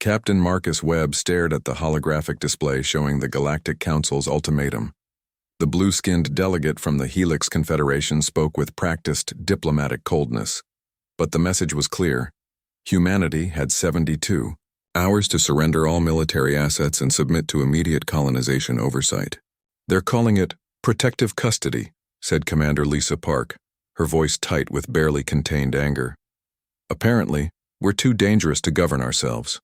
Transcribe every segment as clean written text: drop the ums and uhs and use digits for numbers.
Captain Marcus Webb stared at the holographic display showing the Galactic Council's ultimatum. The blue-skinned delegate from the Helix Confederation spoke with practiced diplomatic coldness. But the message was clear. Humanity had 72 hours to surrender all military assets and submit to immediate colonization oversight. "They're calling it protective custody," said Commander Lisa Park, her voice tight with barely contained anger. "Apparently, we're too dangerous to govern ourselves."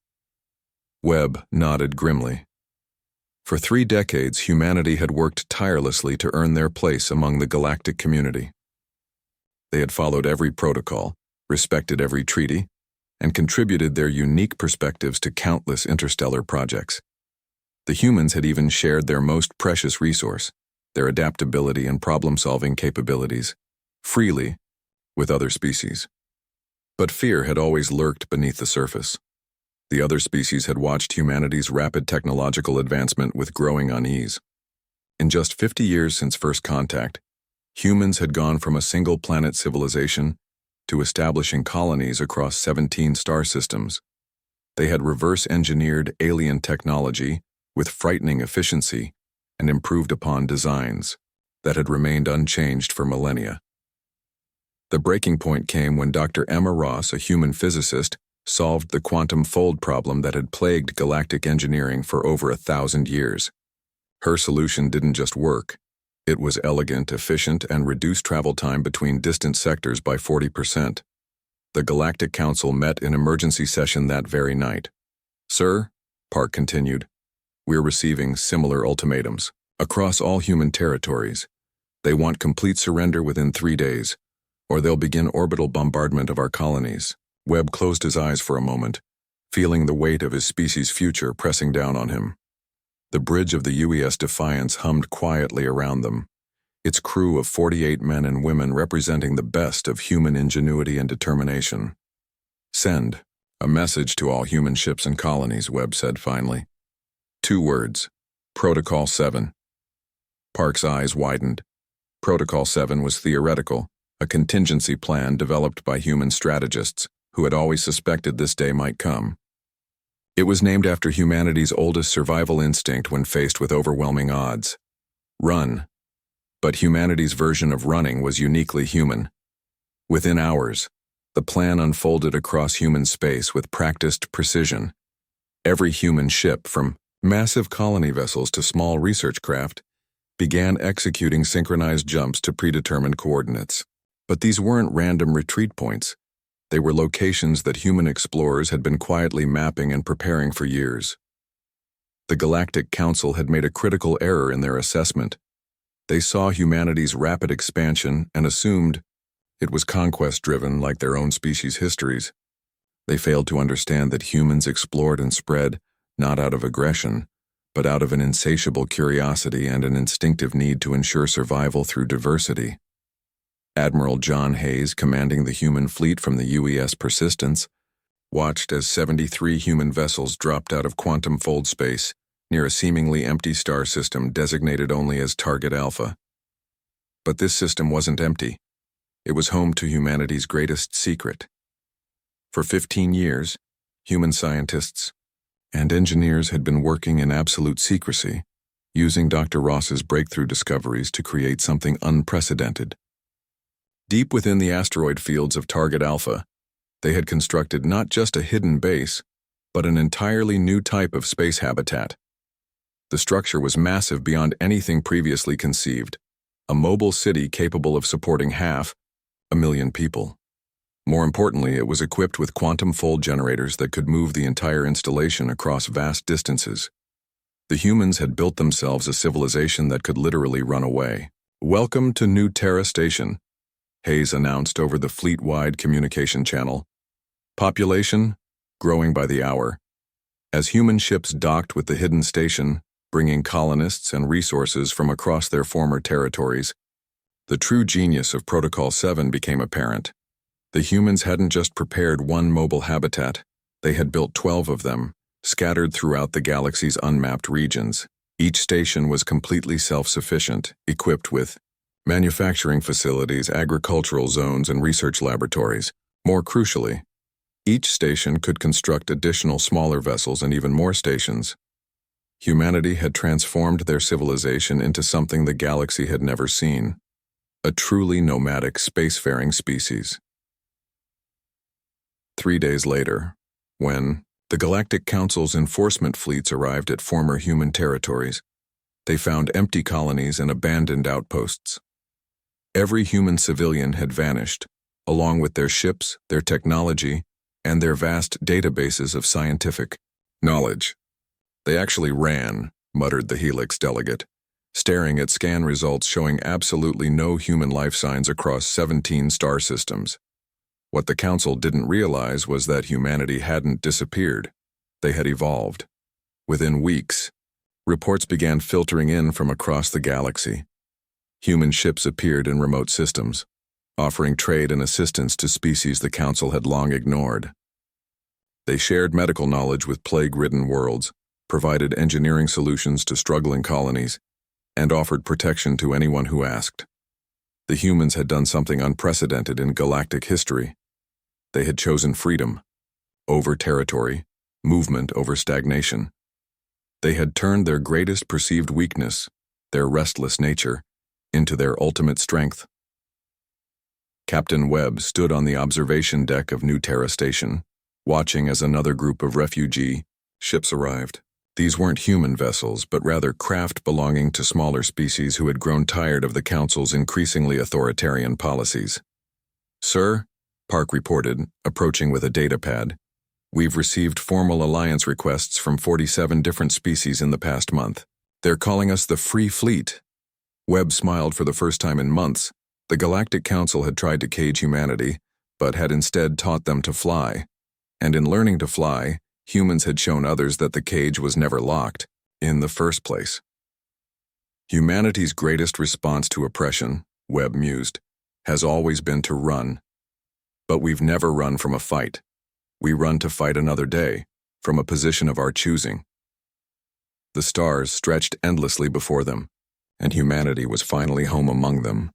Webb nodded grimly. For 3 decades, humanity had worked tirelessly to earn their place among the galactic community. They had followed every protocol, respected every treaty, and contributed their unique perspectives to countless interstellar projects. The humans had even shared their most precious resource, their adaptability and problem-solving capabilities, freely with other species. But fear had always lurked beneath the surface. The other species had watched humanity's rapid technological advancement with growing unease. In just 50 years since first contact, humans had gone from a single-planet civilization to establishing colonies across 17 star systems. They had reverse-engineered alien technology with frightening efficiency and improved upon designs that had remained unchanged for millennia. The breaking point came when Dr. Emma Ross, a human physicist, solved the quantum fold problem that had plagued galactic engineering for over 1,000 years. Her solution didn't just work. It was elegant, efficient, and reduced travel time between distant sectors by 40%. The Galactic Council met in emergency session that very night. "Sir," Park continued, "we're receiving similar ultimatums across all human territories. They want complete surrender within 3 days, or they'll begin orbital bombardment of our colonies." Webb closed his eyes for a moment, feeling the weight of his species' future pressing down on him. The bridge of the UES Defiance hummed quietly around them, its crew of 48 men and women representing the best of human ingenuity and determination. "Send a message to all human ships and colonies," Webb said finally. 2 words: Protocol 7. Park's eyes widened. Protocol 7 was theoretical, a contingency plan developed by human strategists who had always suspected this day might come. It was named after humanity's oldest survival instinct when faced with overwhelming odds: run. But humanity's version of running was uniquely human. Within hours, the plan unfolded across human space with practiced precision. Every human ship, from massive colony vessels to small research craft, began executing synchronized jumps to predetermined coordinates. But these weren't random retreat points. They were locations that human explorers had been quietly mapping and preparing for years. The Galactic Council had made a critical error in their assessment. They saw humanity's rapid expansion and assumed it was conquest-driven like their own species' histories. They failed to understand that humans explored and spread not out of aggression, but out of an insatiable curiosity and an instinctive need to ensure survival through diversity. Admiral John Hayes, commanding the human fleet from the UES Persistence, watched as 73 human vessels dropped out of quantum fold space near a seemingly empty star system designated only as Target Alpha. But this system wasn't empty. It was home to humanity's greatest secret. For 15 years, human scientists and engineers had been working in absolute secrecy, using Dr. Ross's breakthrough discoveries to create something unprecedented. Deep within the asteroid fields of Target Alpha, they had constructed not just a hidden base, but an entirely new type of space habitat. The structure was massive beyond anything previously conceived, a mobile city capable of supporting 500,000 people. More importantly, it was equipped with quantum fold generators that could move the entire installation across vast distances. The humans had built themselves a civilization that could literally run away. "Welcome to New Terra Station," Hayes announced over the fleet-wide communication channel. Population growing by the hour. As human ships docked with the hidden station, bringing colonists and resources from across their former territories, the true genius of Protocol 7 became apparent. The humans hadn't just prepared one mobile habitat, they had built 12 of them, scattered throughout the galaxy's unmapped regions. Each station was completely self-sufficient, equipped with manufacturing facilities, agricultural zones, and research laboratories. More crucially, Each station could construct additional smaller vessels and even more stations. Humanity had transformed their civilization into something the galaxy had never seen, a truly nomadic spacefaring species. 3 days later, when the Galactic Council's enforcement fleets arrived at former human territories, they found empty colonies and abandoned outposts. Every human civilian had vanished, along with their ships, their technology, and their vast databases of scientific knowledge. "They actually ran," muttered the Helix delegate, staring at scan results showing absolutely no human life signs across 17 star systems. What the Council didn't realize was that humanity hadn't disappeared. They had evolved. Within weeks, reports began filtering in from across the galaxy. Human ships appeared in remote systems, offering trade and assistance to species the Council had long ignored. They shared medical knowledge with plague-ridden worlds, provided engineering solutions to struggling colonies, and offered protection to anyone who asked. The humans had done something unprecedented in galactic history. They had chosen freedom over territory, movement over stagnation. They had turned their greatest perceived weakness, their restless nature, into their ultimate strength. Captain Webb stood on the observation deck of New Terra Station, watching as another group of refugee ships arrived. These weren't human vessels, but rather craft belonging to smaller species who had grown tired of the Council's increasingly authoritarian policies. "Sir," Park reported, approaching with a data pad, "we've received formal alliance requests from 47 different species in the past month. They're calling us the Free Fleet." Webb smiled for the first time in months. The Galactic Council had tried to cage humanity, but had instead taught them to fly. And in learning to fly, humans had shown others that the cage was never locked in the first place. "Humanity's greatest response to oppression," Webb mused, "has always been to run. But we've never run from a fight. We run to fight another day, from a position of our choosing." The stars stretched endlessly before them, and humanity was finally home among them.